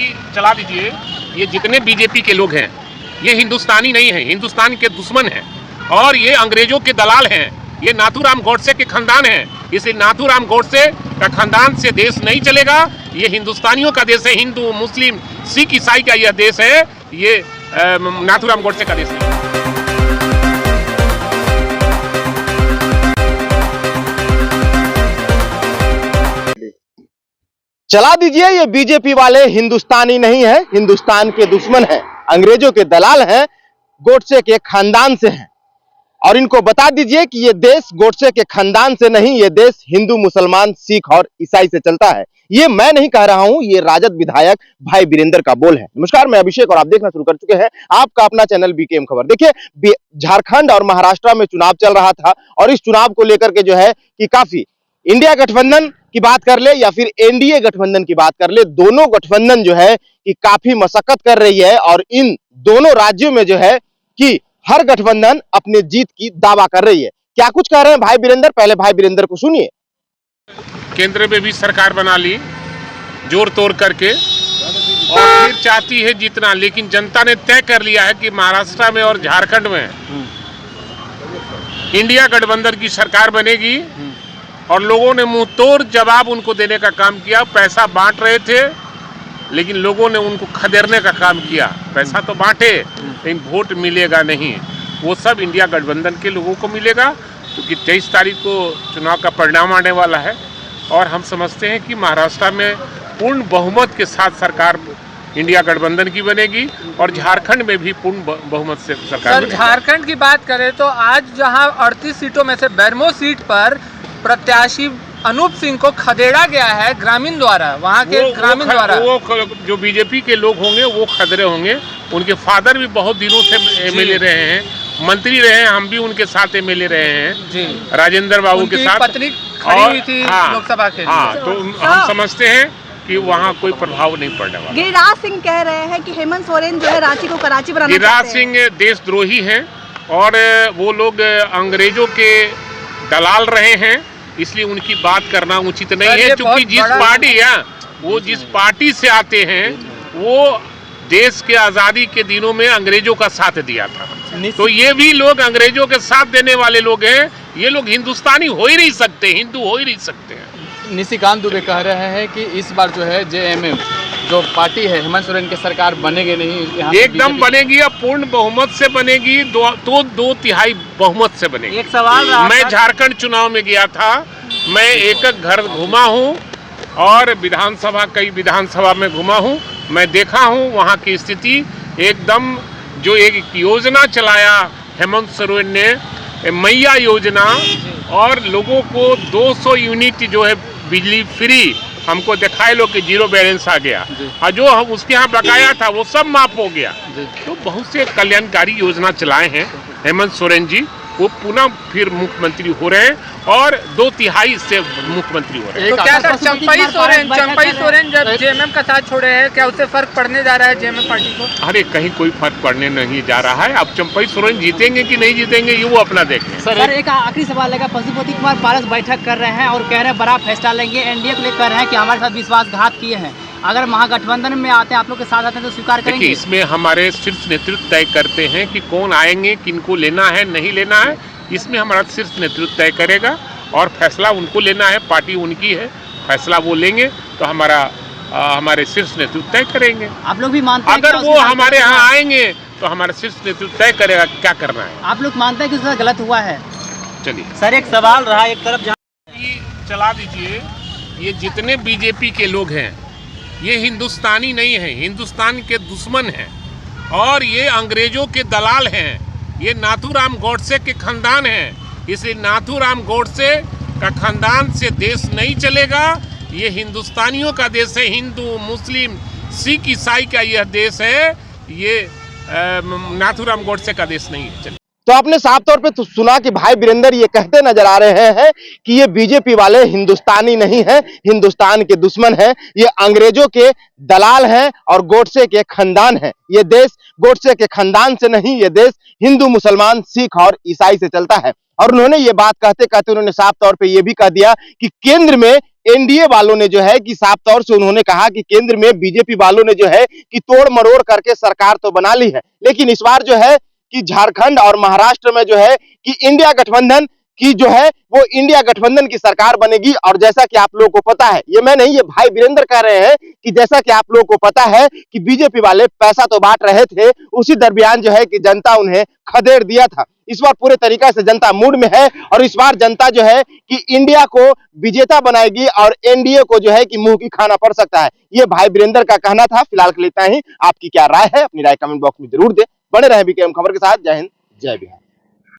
ये चला दीजिए। ये जितने बीजेपी के लोग हैं ये हिंदुस्तानी नहीं है, हिंदुस्तान के दुश्मन हैं और ये अंग्रेजों के दलाल हैं। ये नाथूराम गोडसे के खानदान है, इसलिए नाथूराम गोडसे का खानदान से देश नहीं चलेगा। ये हिंदुस्तानियों का देश है, हिंदू मुस्लिम सिख ईसाई का यह देश है, ये नाथूराम गोडसे का देश नहीं। चला दीजिए, ये बीजेपी वाले हिंदुस्तानी नहीं है, हिंदुस्तान के दुश्मन हैं, अंग्रेजों के दलाल हैं, गोडसे के खानदान से हैं। और इनको बता दीजिए कि ये देश गोडसे के खानदान से नहीं, ये देश हिंदू मुसलमान सिख और ईसाई से चलता है। ये मैं नहीं कह रहा हूं, ये राजद विधायक भाई वीरेंद्र का बोल है। नमस्कार, मैं अभिषेक और आप देखना शुरू कर चुके हैं आपका अपना चैनल बीकेएम खबर। देखिए, झारखंड और महाराष्ट्र में चुनाव चल रहा था और इस चुनाव को लेकर के जो है कि काफी इंडिया गठबंधन की बात कर ले या फिर एनडीए गठबंधन की बात कर ले, दोनों गठबंधन जो है कि काफी मशक्कत कर रही है और इन दोनों राज्यों में जो है कि हर गठबंधन अपने जीत की दावा कर रही है। क्या कुछ कह रहे हैं भाई वीरेंद्र, पहले भाई वीरेंद्र को सुनिए। केंद्र में भी सरकार बना ली जोर तोड़ करके और फिर चाहती है जीतना, लेकिन जनता ने तय कर लिया है कि महाराष्ट्र में और झारखंड में इंडिया गठबंधन की सरकार बनेगी और लोगों ने मुंह तोड़ जवाब उनको देने का काम किया। पैसा बांट रहे थे लेकिन लोगों ने उनको खदेड़ने का काम किया। पैसा तो बांटे लेकिन वोट मिलेगा नहीं, वो सब इंडिया गठबंधन के लोगों को मिलेगा, क्योंकि 23 तारीख को चुनाव का परिणाम आने वाला है और हम समझते हैं कि महाराष्ट्र में पूर्ण बहुमत के साथ सरकार इंडिया गठबंधन की बनेगी और झारखंड में भी पूर्ण बहुमत से सरकार बनेगी। झारखंड की बात करें तो आज जहां 38 सीटों में से बेरमो सीट पर प्रत्याशी अनूप सिंह को खदेड़ा गया है ग्रामीण द्वारा, वहां के ग्रामीण द्वारा। वो जो बीजेपी के लोग होंगे वो खदरे होंगे। उनके फादर भी बहुत दिनों से एमएलए रहे हैं, मंत्री रहे हैं, हम भी उनके साथ एमएलए रहे हैं जी, राजेंद्र बाबू के साथ। पत्नी खड़ी हुई थी लोकसभा के लिए। हाँ, तो हम समझते हैं कि वहाँ कोई प्रभाव नहीं पड़ने वाला। गिरिराज सिंह कह रहे हैं कि हेमंत सोरेन जो है रांची को कराची बनाना चाहते हैं। गिरिराज सिंह देशद्रोही हैं और वो लोग अंग्रेजों के दलाल रहे हैं, इसलिए उनकी बात करना उचित नहीं है। क्योंकि जिस पार्टी से आते हैं वो देश के आजादी के दिनों में अंग्रेजों का साथ दिया था, तो ये भी लोग अंग्रेजों के साथ देने वाले लोग हैं। ये लोग हिंदुस्तानी हो ही नहीं सकते, हिंदू हो ही नहीं सकते हैं। निशिकांत दुबे कह रहे हैं कि इस बार जो है जेएमएम जो पार्टी है हेमंत सोरेन की सरकार बनेगी नहीं, एकदम बनेगी, अब पूर्ण बहुमत से बनेगी, दो तिहाई बहुमत से बनेगी। एक सवाल मैं झारखंड चुनाव में गया था, मैं एक घर घुमा हूँ और कई विधानसभा में घुमा हूँ, मैं देखा हूँ वहाँ की स्थिति एकदम। जो एक योजना चलाया हेमंत सोरेन ने, मैया योजना, और लोगों को 200 यूनिट जो है बिजली फ्री, हमको दिखाए लो कि जीरो बैलेंस आ गया और जो उसके यहाँ बकाया था वो सब माफ हो गया। तो बहुत से कल्याणकारी योजना चलाए हैं हेमंत सोरेन जी, वो पुनः फिर मुख्यमंत्री हो रहे हैं और 2 तिहाई से मुख्यमंत्री हो रहे हैं। तो क्या चंपई सोरेन जब जेएमएम का साथ छोड़े हैं, क्या उससे फर्क पड़ने जा रहा है जेएमएम पार्टी को? अरे कहीं कोई फर्क पड़ने नहीं जा रहा है। अब चंपई सोरेन जीतेंगे कि नहीं जीतेंगे ये वो अपना देखें। सर एक आखिरी सवाल है, पशुपति कुमार पारस बैठक कर रहे हैं और कह रहे हैं बड़ा फैसला लेंगे, एनडीए को लेकर कह रहे हैं कि हमारे साथ विश्वासघात किए हैं, अगर महागठबंधन में आते हैं आप लोग के साथ आते हैं तो स्वीकार करेंगे? इसमें हमारे शीर्ष नेतृत्व तय करते हैं कि कौन आएंगे, किनको लेना है नहीं लेना है, इसमें हमारा शीर्ष नेतृत्व तय करेगा और फैसला उनको लेना है, पार्टी उनकी है, फैसला वो लेंगे तो हमारे शीर्ष नेतृत्व तय करेंगे। आप लोग भी मानते हैं अगर वो हमारे यहाँ आएंगे तो हमारा शीर्ष नेतृत्व तय करेगा क्या करना है। आप लोग मानते हैं कि उसका गलत हुआ है? चलिए सर एक सवाल रहा, एक तरफ चला दीजिए। ये जितने बीजेपी के लोग हैं ये हिंदुस्तानी नहीं है, हिंदुस्तान के दुश्मन हैं और ये अंग्रेजों के दलाल हैं। ये नाथूराम गोडसे के खानदान हैं, इसलिए नाथूराम गोडसे का खानदान से देश नहीं चलेगा। ये हिंदुस्तानियों का देश है, हिंदू मुस्लिम सिख ईसाई का यह देश है, ये नाथूराम गोडसे का देश नहीं है। तो आपने साफ तौर पे तो सुना कि भाई वीरेंद्र ये कहते नजर आ रहे हैं कि ये बीजेपी वाले हिंदुस्तानी नहीं है, हिंदुस्तान के दुश्मन हैं, ये अंग्रेजों के दलाल हैं और गोडसे के खानदान हैं। ये देश गोडसे के खानदान से नहीं, ये देश हिंदू मुसलमान सिख और ईसाई से चलता है। और उन्होंने ये बात कहते कहते उन्होंने साफ तौर पे ये भी कह दिया कि केंद्र में एनडीए वालों ने जो है कि साफ तौर से उन्होंने कहा कि केंद्र में बीजेपी वालों ने जो है कि तोड़ मरोड़ करके सरकार तो बना ली है, लेकिन इस बार जो है कि झारखंड और महाराष्ट्र में जो है कि इंडिया गठबंधन की जो है वो इंडिया गठबंधन की सरकार बनेगी। और जैसा कि आप लोगों को पता है, ये मैं नहीं, ये भाई वीरेंद्र कह रहे हैं कि जैसा कि आप लोगों को पता है कि बीजेपी वाले पैसा तो बांट रहे थे, उसी दरमियान जो है कि जनता उन्हें खदेड़ दिया था। इस बार पूरे तरीके से जनता मूड में है और इस बार जनता जो है कि इंडिया को विजेता बनाएगी और एनडीए को जो है कि मुंह की खाना पड़ सकता है। ये भाई वीरेंद्र का कहना था। फिलहाल के लिए इतना ही। आपकी क्या राय है, अपनी राय कमेंट बॉक्स में जरूर दें। बने रहे बीकेएम खबर के साथ। जय हिंद, जय बिहार।